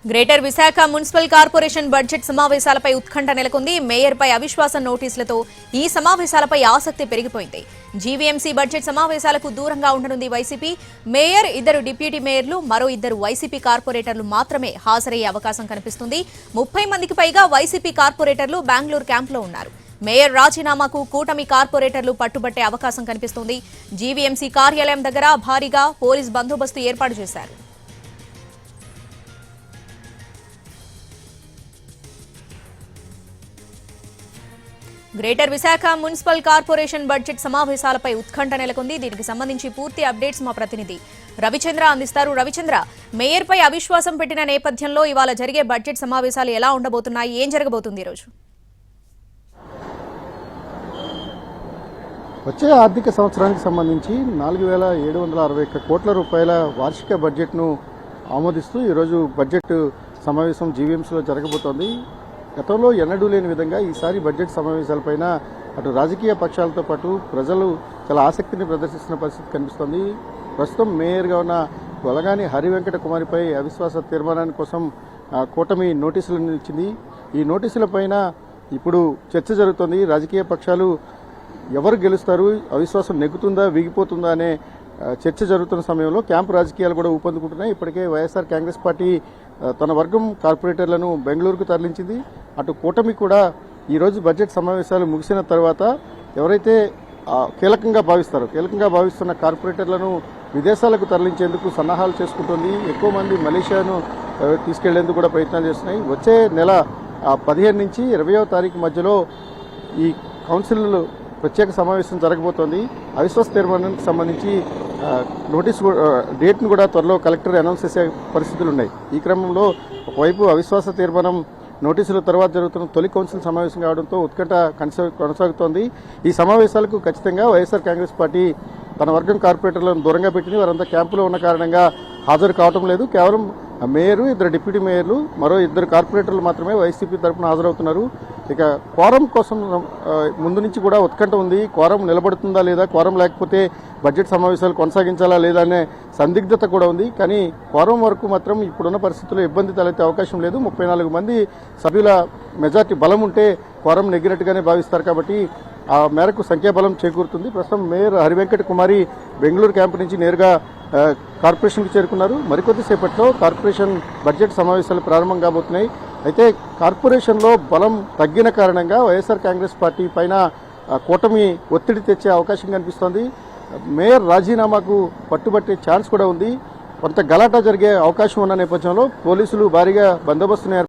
Greater Visakha municipal corporation budget సమావేశాలపై ఉత్కంఠ నెలకొంది. మేయర్పై అవిశ్వాస నోటీసులతో ఈ సమావేశాలపై ఆసక్తి పెరిగిపోయింది. జీవీఎంసీ బడ్జెట్ సమావేశాలకు దూరంగా ఉండనుంది వైసీపీ. మేయర్, 2 డిప్యూటీ మేయర్లు, మరో 2 వైసీపీ కార్పొరేటర్లు మాత్రమే హాజరయ్యే అవకాశం కనిపిస్తుంది. 30 మందికి పైగా వైసీపీ కార్పొరేటర్లు బెంగళూరు క్యాంపులో ఉన్నారు. మేయర్ రాజీనామాకు కూటమి కార్పొరేటర్లు పట్టుబట్టే అవకాశం కనిపిస్తుంది. జీవీఎంసీ కార్యాలయం దగ్గర భారీగా పోలీస్ బందోబస్తు ఏర్పాటు చేశారు. Greater Visakha municipal corporation budget సమావేశాలపై ఉత్కంఠ నెలకొంది. దీనికి సంబంధించి పూర్తి అప్డేట్స్ మా ప్రతినిధి రవిచంద్ర అందిస్తారు. రవిచంద్ర, మేయర్పై అవిశ్వాసం పెట్టిన నేపథ్యంలో ఇవాళ జరిగే బడ్జెట్ సమావేశాలు ఎలా ఉండబోతున్నాయి? ఏం జరగబోతుంది ఈరోజు? వచ్చే ఆర్థిక సంవత్సరానికి సంబంధించి 4,761 కోట్ల రూపాయల వార్షిక బడ్జెట్ను ఆమోదిస్తూ ఈరోజు బడ్జెట్ సమావేశం జీవీఎంసీలో జరగబోతోంది. గతంలో ఎన్నడూ లేని విధంగా ఈసారి బడ్జెట్ సమావేశాలపైన అటు రాజకీయ పక్షాలతో పాటు ప్రజలు చాలా ఆసక్తిని ప్రదర్శిస్తున్న పరిస్థితి కనిపిస్తోంది. ప్రస్తుతం మేయర్గా ఉన్న కొలగాని హరివెంకట కుమారిపై అవిశ్వాస తీర్మానాన్ని కోసం కూటమి నోటీసులను ఇచ్చింది. ఈ నోటీసులపైన ఇప్పుడు చర్చ జరుగుతోంది. రాజకీయ పక్షాలు ఎవరు గెలుస్తారు, అవిశ్వాసం నెగ్గుతుందా వీగిపోతుందా అనే చర్చ జరుగుతున్న సమయంలో క్యాంపు రాజకీయాలు కూడా ఊపందుకుంటున్నాయి. ఇప్పటికే వైఎస్ఆర్ కాంగ్రెస్ పార్టీ తన వర్గం కార్పొరేటర్లను బెంగళూరుకు తరలించింది. అటు కూటమి కూడా ఈరోజు బడ్జెట్ సమావేశాలు ముగిసిన తర్వాత ఎవరైతే కీలకంగా భావిస్తున్న కార్పొరేటర్లను విదేశాలకు తరలించేందుకు సన్నాహాలు చేసుకుంటుంది. ఎక్కువ మంది మలేషియాను తీసుకెళ్లేందుకు కూడా ప్రయత్నాలు చేస్తున్నాయి. వచ్చే నెల 15 నుంచి 20వ తారీఖు మధ్యలో ఈ కౌన్సిల్ ప్రత్యేక సమావేశం జరగబోతోంది. అవిశ్వాస తీర్మానానికి సంబంధించి డేట్ను కూడా త్వరలో కలెక్టర్ అనౌన్స్ చేసే పరిస్థితులు ఉన్నాయి. ఈ క్రమంలో ఒకవైపు అవిశ్వాస తీర్మానం నోటీసుల తర్వాత జరుగుతున్న తొలి కౌన్సిల్ సమావేశం కావడంతో ఉత్కంఠ కొనసాగుతోంది. ఈ సమావేశాలకు ఖచ్చితంగా వైఎస్ఆర్ కాంగ్రెస్ పార్టీ తన వర్గం కార్పొరేటర్లను దూరంగా పెట్టింది. వారంతా క్యాంపులో ఉన్న కారణంగా హాజరు కావడం లేదు. కేవలం మేయరు, 2 డిప్యూటీ మేయర్లు, మరో 2 కార్పొరేటర్లు మాత్రమే వైసీపీ తరఫున హాజరవుతున్నారు. ఇక క్వారం కోసం ముందు నుంచి కూడా ఉత్కంఠ ఉంది. క్వారం నిలబడుతుందా లేదా, క్వారం లేకపోతే బడ్జెట్ సమావేశాలు కొనసాగించాలా లేదా అనే సందిగ్ధత కూడా ఉంది. కానీ క్వారం వరకు మాత్రం ఇప్పుడున్న పరిస్థితుల్లో ఇబ్బంది తలెత్తే అవకాశం లేదు. 34 మంది సభ్యుల మెజార్టీ బలం ఉంటే క్వారం నెగ్గినట్టుగానే భావిస్తారు. కాబట్టి ఆ మేరకు సంఖ్యాబలం చేకూరుతుంది. ప్రస్తుతం మేయర్ హరివెంకట కుమారి బెంగళూరు క్యాంపు నుంచి నేరుగా కార్పొరేషన్కి చేరుకున్నారు. మరికొద్దిసేపట్లో కార్పొరేషన్ బడ్జెట్ సమావేశాలు ప్రారంభం కాబోతున్నాయి. అయితే కార్పొరేషన్లో బలం తగ్గిన కారణంగా వైఎస్ఆర్ కాంగ్రెస్ పార్టీ పైన కూటమి ఒత్తిడి తెచ్చే అవకాశం కనిపిస్తోంది. మేయర్ రాజీనామాకు పట్టుబట్టే ఛాన్స్ కూడా ఉంది. కొంత గలాటా జరిగే అవకాశం ఉన్న నేపథ్యంలో పోలీసులు భారీగా బందోబస్తును